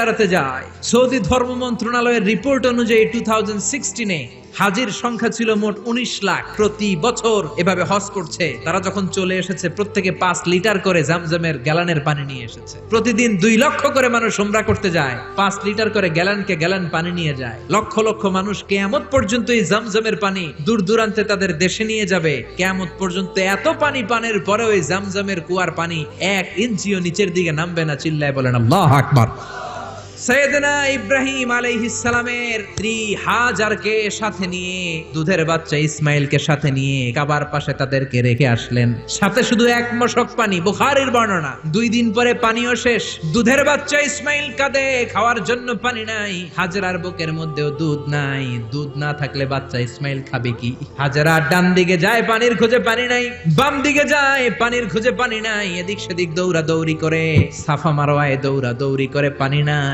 বেড়াতে যায়। সৌদি ধর্ম মন্ত্রণালয়ের রিপোর্ট অনুযায়ী 2016-এ হাজির সংখ্যা ছিল মোট 19 লাখ। প্রতি বছর এভাবে হজ করছে। তারা যখন চলে এসেছে প্রত্যেকে 5 লিটার করে জামজামের গ্যালানের পানি নিয়ে এসেছে। প্রতিদিন 2 লক্ষ করে মানুষ উমরা করতে যায়, 5 লিটার করে গ্যালানকে গ্যালান পানি নিয়ে যায়। লক্ষ লক্ষ মানুষ কিয়ামত পর্যন্ত এই জামজামের পানি দূর দূরান্তে তাদের দেশে নিয়ে যাবে। কিয়ামত পর্যন্ত এত পানি পানের পরেও এই জামজামের কুয়ার পানি 1 ইঞ্চিও নিচের দিকে নামবে না। চিল্লায় বলেন আল্লাহু আকবার। সাইয়েদনা ইব্রাহিম আলাইহিস সালামের স্ত্রী হাজারকে সাথে নিয়ে, দুধের বাচ্চা ইসমাইলকে সাথে নিয়ে কাবার পাশে তাদেরকে রেখে আসলেন। সাথে শুধু 1 মশক পানি, বুখারীর বর্ণনা। 2 দিন পরে পানিও শেষ। দুধের বাচ্চা ইসমাইল কাঁদে, খাওয়ার জন্য পানি নাই। হাজেরার বুকের মধ্যেও দুধ নাই। দুধ না থাকলে বাচ্চা ইসমাইল খাবে কি? হাজেরা ডান দিকে যায়, পানির খোঁজে পানি নাই। বাম দিকে যায়, পানির খোঁজে পানি নাই। এদিক সেদিক দৌড়াদৌড়ি করে, সাফা মারওয়ায় দৌড়াদৌড়ি করে, পানি নাই।